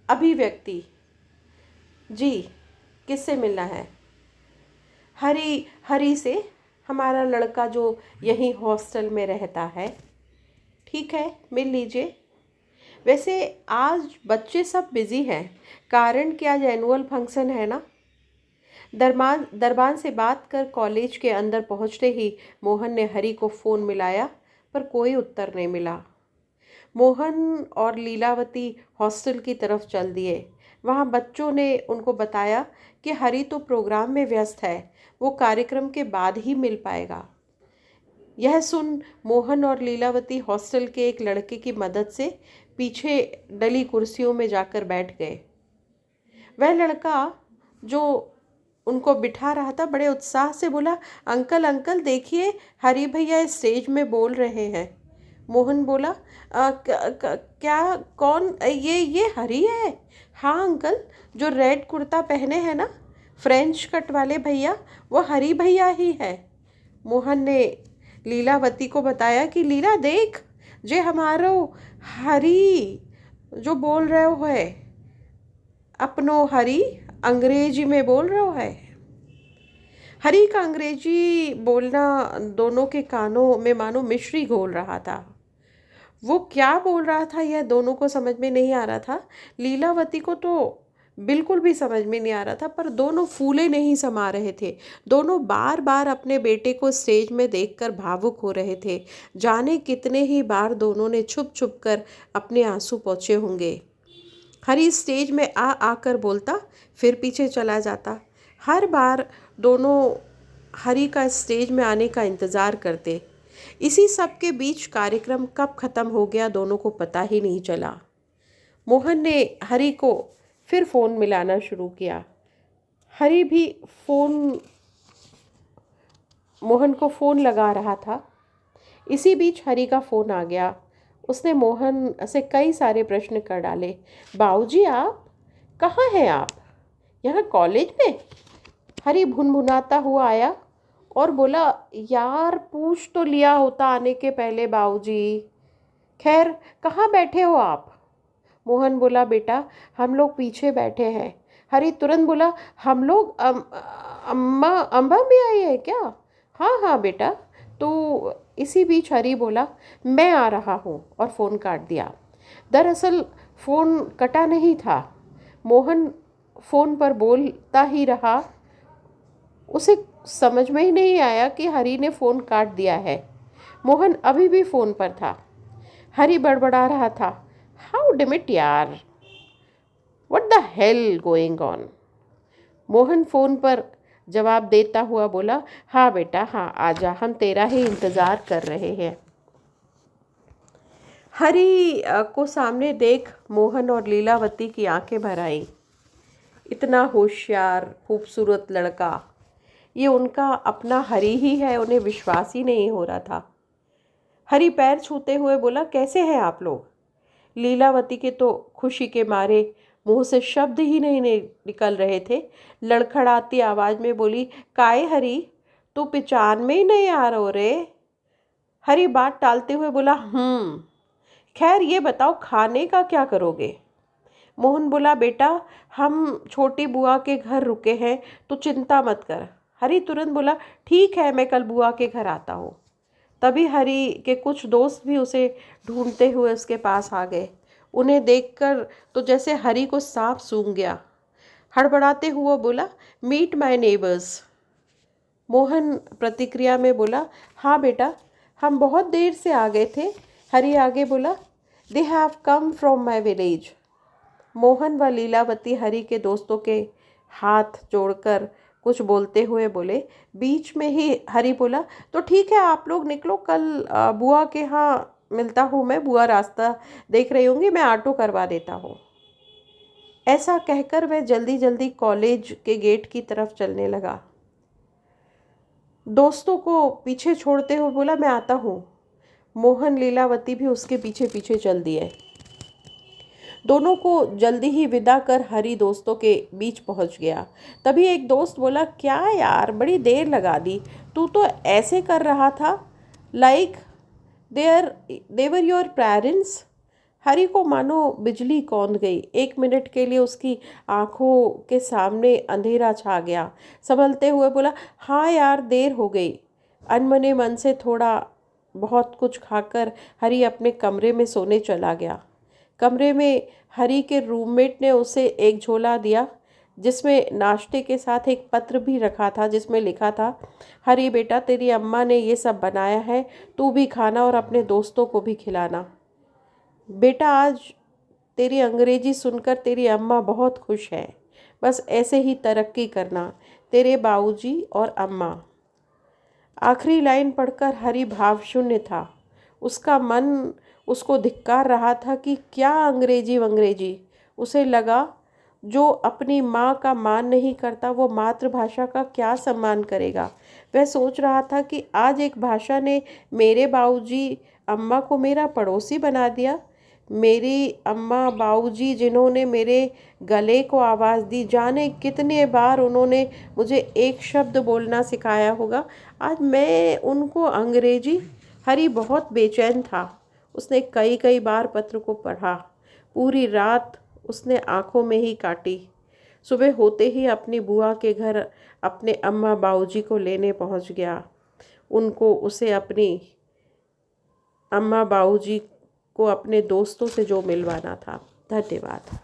अभिव्यक्ति। जी, किससे मिलना है? हरी हरी से, हमारा लड़का जो यहीं हॉस्टल में रहता है। ठीक है, मिल लीजिए। वैसे आज बच्चे सब बिज़ी हैं, कारण कि आज एनुअल फंक्शन है ना। दरबान से बात कर कॉलेज के अंदर पहुंचते ही मोहन ने हरी को फ़ोन मिलाया, पर कोई उत्तर नहीं मिला। मोहन और लीलावती हॉस्टल की तरफ चल दिए। वहाँ बच्चों ने उनको बताया कि हरी तो प्रोग्राम में व्यस्त है, वो कार्यक्रम के बाद ही मिल पाएगा। यह सुन मोहन और लीलावती हॉस्टल के एक लड़के की मदद से पीछे डली कुर्सियों में जाकर बैठ गए। वह लड़का जो उनको बिठा रहा था बड़े उत्साह से बोला, अंकल अंकल देखिए, हरी भैया स्टेज में बोल रहे हैं। मोहन बोला, क्या, कौन? ये हरी है? हाँ अंकल, जो रेड कुर्ता पहने हैं ना, फ्रेंच कट वाले भैया, वो हरी भैया ही है। मोहन ने लीलावती को बताया कि लीला देख, जे हमारो हरी जो बोल रहे हो है, अपनो हरी अंग्रेजी में बोल रहे हो है। हरी का अंग्रेजी बोलना दोनों के कानों में मानो मिश्री घोल रहा था। वो क्या बोल रहा था यह दोनों को समझ में नहीं आ रहा था। लीलावती को तो बिल्कुल भी समझ में नहीं आ रहा था, पर दोनों फूले नहीं समा रहे थे। दोनों बार बार अपने बेटे को स्टेज में देखकर भावुक हो रहे थे। जाने कितने ही बार दोनों ने छुप छुप कर अपने आंसू पोंछे होंगे। हरी स्टेज में आ आकर बोलता, फिर पीछे चला जाता। हर बार दोनों हरी का स्टेज में आने का इंतज़ार करते। इसी सब के बीच कार्यक्रम कब ख़त्म हो गया दोनों को पता ही नहीं चला। मोहन ने हरी को फिर फ़ोन मिलाना शुरू किया। हरी भी मोहन को फ़ोन लगा रहा था। इसी बीच हरी का फ़ोन आ गया। उसने मोहन से कई सारे प्रश्न कर डाले। बाबूजी, आप कहाँ हैं? आप यहाँ कॉलेज में? हरी भुनभुनाता हुआ आया और बोला, यार पूछ तो लिया होता आने के पहले बाबूजी। खैर, कहाँ बैठे हो आप? मोहन बोला, बेटा हम लोग पीछे बैठे हैं। हरी तुरंत बोला, हम लोग अम्मा अम्मा भी आई है क्या? हाँ हाँ बेटा। तो इसी बीच हरी बोला, मैं आ रहा हूँ, और फ़ोन काट दिया। दरअसल फ़ोन कटा नहीं था। मोहन फ़ोन पर बोलता ही रहा। उसे समझ में ही नहीं आया कि हरी ने फ़ोन काट दिया है। मोहन अभी भी फ़ोन पर था। हरी बड़बड़ा रहा था, हाउ डिमिट यार, what the hell going on. Mohan phone पर जवाब देता हुआ बोला, हाँ बेटा हाँ, आजा, हम तेरा ही इंतज़ार कर रहे हैं। हरी को सामने देख मोहन और लीलावती की आंखें भर आई। इतना होशियार खूबसूरत लड़का, ये उनका अपना हरी ही है, उन्हें विश्वास ही नहीं हो रहा था। हरी पैर छूते हुए बोला, कैसे हैं आप लोग? लीलावती के तो खुशी के मारे मुंह से शब्द ही नहीं निकल रहे थे। लड़खड़ाती आवाज़ में बोली, काय हरी, तू पहचान में ही नहीं आ रहा रे। हरी बात टालते हुए बोला, खैर ये बताओ खाने का क्या करोगे? मोहन बोला, बेटा हम छोटी बुआ के घर रुके हैं, तो चिंता मत कर। हरी तुरंत बोला, ठीक है, मैं कल बुआ के घर आता हूँ। तभी हरी के कुछ दोस्त भी उसे ढूंढते हुए उसके पास आ गए। उन्हें देखकर तो जैसे हरी को सांप सूंघ गया। हड़बड़ाते हुए बोला, मीट माय नेबर्स। मोहन प्रतिक्रिया में बोला, हाँ बेटा, हम बहुत देर से आ गए थे। हरी आगे बोला, they have come from my village. Mohan व लीलावती हरी के दोस्तों के हाथ जोड़कर कुछ बोलते हुए बोले। बीच में ही हरी बोला, तो ठीक है, आप लोग निकलो, कल बुआ के यहाँ मिलता हूँ मैं। बुआ रास्ता देख रही होंगी, मैं ऑटो करवा देता हूँ। ऐसा कहकर वह जल्दी जल्दी कॉलेज के गेट की तरफ चलने लगा। दोस्तों को पीछे छोड़ते हुए बोला, मैं आता हूँ। मोहन लीलावती भी उसके पीछे पीछे चल दिए। दोनों को जल्दी ही विदा कर हरी दोस्तों के बीच पहुंच गया। तभी एक दोस्त बोला, क्या यार बड़ी देर लगा दी, तू तो ऐसे कर रहा था लाइक देवर योर पेरेंट्स। हरी को मानो बिजली कौंध गई। 1 मिनट के लिए उसकी आंखों के सामने अंधेरा छा गया। संभलते हुए बोला, हाँ यार, देर हो गई। अनमने मन से थोड़ा बहुत कुछ खाकर हरी अपने कमरे में सोने चला गया। कमरे में हरी के रूममेट ने उसे एक झोला दिया जिसमें नाश्ते के साथ एक पत्र भी रखा था जिसमें लिखा था, हरी बेटा, तेरी अम्मा ने ये सब बनाया है, तू भी खाना और अपने दोस्तों को भी खिलाना। बेटा, आज तेरी अंग्रेजी सुनकर तेरी अम्मा बहुत खुश है। बस ऐसे ही तरक्की करना। तेरे बाबूजी और अम्मा। आखिरी लाइन पढ़कर हरी भावशून्य था। उसका मन उसको धिक्कार रहा था कि क्या अंग्रेजी वंग्रेजी। उसे लगा, जो अपनी माँ का मान नहीं करता वो मातृभाषा का क्या सम्मान करेगा। वह सोच रहा था कि आज एक भाषा ने मेरे बाबूजी अम्मा को मेरा पड़ोसी बना दिया। मेरी अम्मा बाबूजी जिन्होंने मेरे गले को आवाज़ दी, जाने कितने बार उन्होंने मुझे एक शब्द बोलना सिखाया होगा, आज मैं उनको अंग्रेजी। हरी बहुत बेचैन था। उसने कई कई बार पत्र को पढ़ा। पूरी रात उसने आंखों में ही काटी। सुबह होते ही अपनी बुआ के घर अपने अम्मा बाबूजी को लेने पहुंच गया। उसे अपनी अम्मा बाबूजी को अपने दोस्तों से जो मिलवाना था। धन्यवाद।